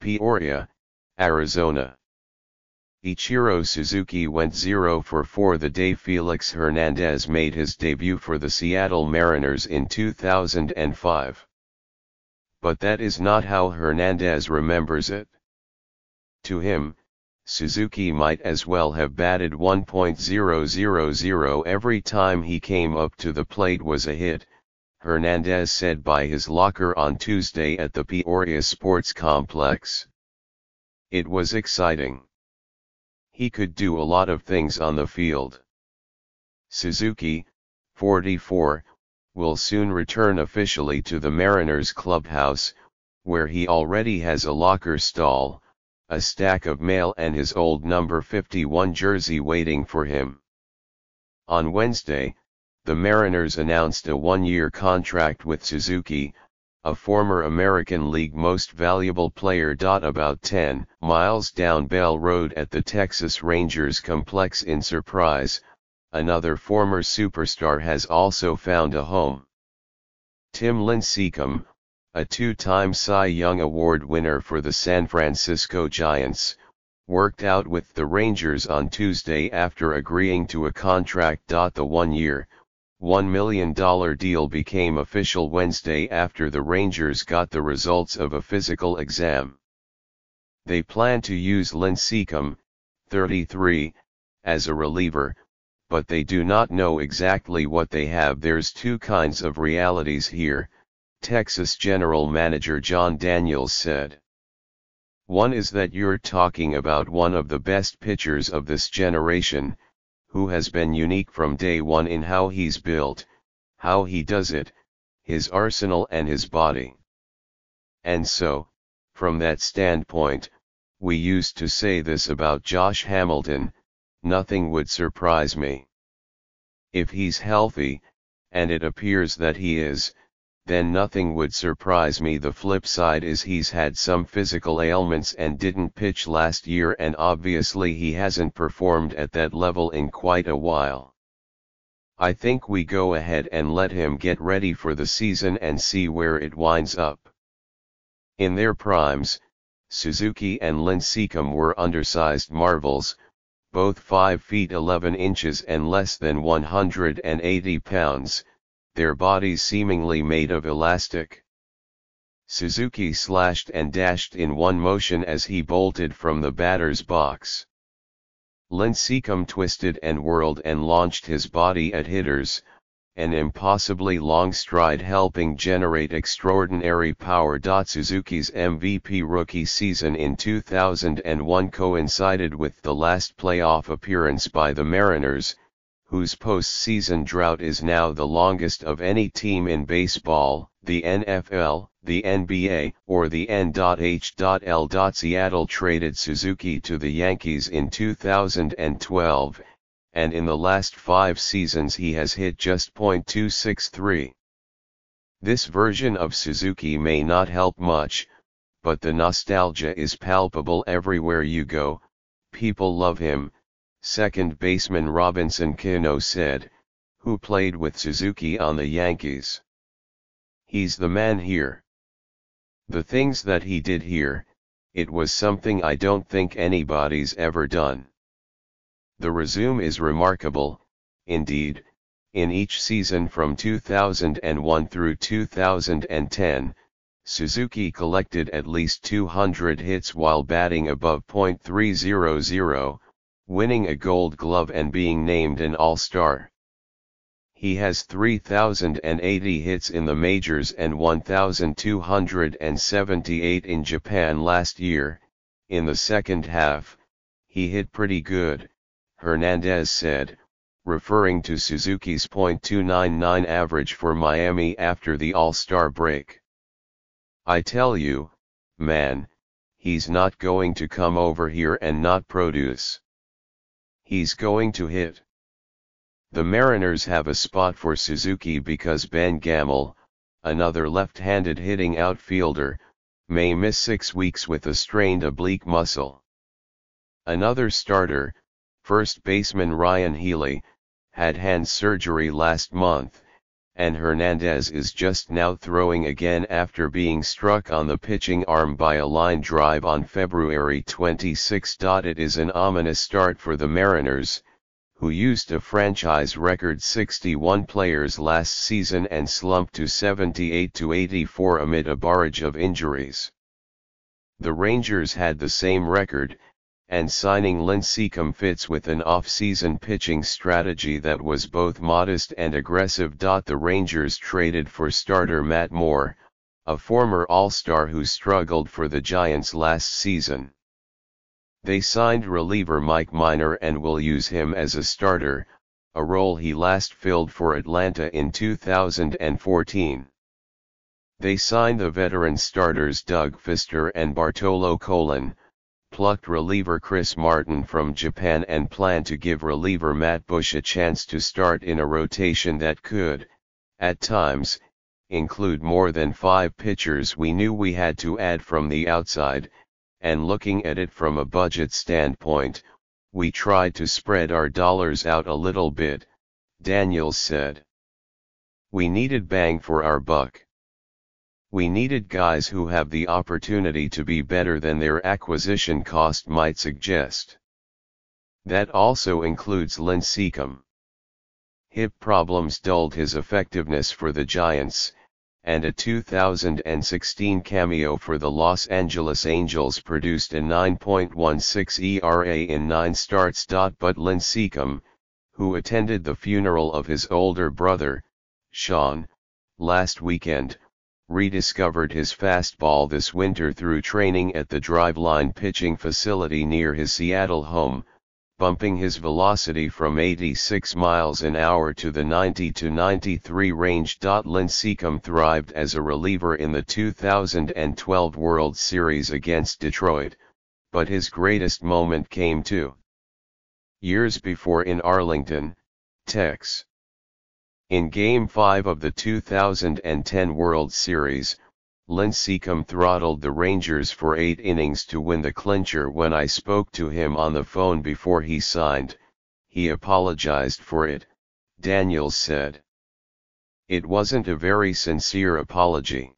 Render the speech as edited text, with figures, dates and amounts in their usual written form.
Peoria, Arizona. Ichiro Suzuki went 0 for 4 the day Felix Hernandez made his debut for the Seattle Mariners in 2005. But that is not how Hernandez remembers it. To him, Suzuki might as well have batted 1.000 every time he came up to the plate was a hit, Hernandez said by his locker on Tuesday at the Peoria Sports Complex. It was exciting. He could do a lot of things on the field. Suzuki, 44, will soon return officially to the Mariners clubhouse, where he already has a locker stall, a stack of mail and his old number 51 jersey waiting for him. On Wednesday, the Mariners announced a one-year contract with Suzuki, a former American League Most Valuable Player. About 10 miles down Bell Road at the Texas Rangers complex in Surprise, another former superstar has also found a home. Tim Lincecum, a two-time Cy Young Award winner for the San Francisco Giants, worked out with the Rangers on Tuesday after agreeing to a contract. The one-year, $1 million deal became official Wednesday after the Rangers got the results of a physical exam. They plan to use Lincecum, 33, as a reliever, but they do not know exactly what they have. There's two kinds of realities here, Texas General Manager John Daniels said. One is that you're talking about one of the best pitchers of this generation, who has been unique from day one in how he's built, how he does it, his arsenal and his body. And so, from that standpoint, we used to say this about Josh Hamilton, nothing would surprise me. If he's healthy, and it appears that he is, then nothing would surprise me. The flip side is he's had some physical ailments and didn't pitch last year, and obviously he hasn't performed at that level in quite a while. I think we go ahead and let him get ready for the season and see where it winds up. In their primes, Suzuki and Lincecum were undersized marvels, both 5 feet 11 inches and less than 180 pounds. Their bodies seemingly made of elastic. Suzuki slashed and dashed in one motion as he bolted from the batter's box. Lincecum twisted and whirled and launched his body at hitters, an impossibly long stride helping generate extraordinary power. Suzuki's MVP rookie season in 2001 coincided with the last playoff appearance by the Mariners, whose postseason drought is now the longest of any team in baseball, the NFL, the NBA, or the NHL. Seattle traded Suzuki to the Yankees in 2012, and in the last 5 seasons he has hit just .263. This version of Suzuki may not help much, but the nostalgia is palpable everywhere you go. People love him, second baseman Robinson Cano said, who played with Suzuki on the Yankees. He's the man here. The things that he did here, it was something I don't think anybody's ever done. The resume is remarkable, indeed. In each season from 2001 through 2010, Suzuki collected at least 200 hits while batting above .300, winning a Gold Glove and being named an All-Star. He has 3,080 hits in the majors and 1,278 in Japan last year. In the second half, he hit pretty good, Hernandez said, referring to Suzuki's .299 average for Miami after the All-Star break. I tell you, man, he's not going to come over here and not produce. He's going to hit. The Mariners have a spot for Suzuki because Ben Gamel, another left-handed hitting outfielder, may miss 6 weeks with a strained oblique muscle. Another starter, first baseman Ryan Healy, had hand surgery last month, and Hernandez is just now throwing again after being struck on the pitching arm by a line drive on February 26. It is an ominous start for the Mariners, who used a franchise record 61 players last season and slumped to 78-84 amid a barrage of injuries. The Rangers had the same record, and signing Lincecum fits with an off-season pitching strategy that was both modest and aggressive. The Rangers traded for starter Matt Moore, a former All-Star who struggled for the Giants last season. They signed reliever Mike Minor and will use him as a starter, a role he last filled for Atlanta in 2014. They signed the veteran starters Doug Fister and Bartolo Colon, plucked reliever Chris Martin from Japan and plan to give reliever Matt Bush a chance to start in a rotation that could, at times, include more than 5 pitchers. We knew we had to add from the outside, and looking at it from a budget standpoint, we tried to spread our dollars out a little bit, Daniels said. We needed bang for our buck. We needed guys who have the opportunity to be better than their acquisition cost might suggest. That also includes Lincecum. Hip problems dulled his effectiveness for the Giants, and a 2016 cameo for the Los Angeles Angels produced a 9.16 ERA in 9 starts. But Lincecum, who attended the funeral of his older brother, Sean, last weekend, rediscovered his fastball this winter through training at the Driveline pitching facility near his Seattle home, bumping his velocity from 86 miles an hour to the 90 to 93 range. Lincecum thrived as a reliever in the 2012 World Series against Detroit, but his greatest moment came 2 years before in Arlington, Texas. In Game 5 of the 2010 World Series, Lincecum throttled the Rangers for 8 innings to win the clincher. When I spoke to him on the phone before he signed, he apologized for it, Daniels said. It wasn't a very sincere apology.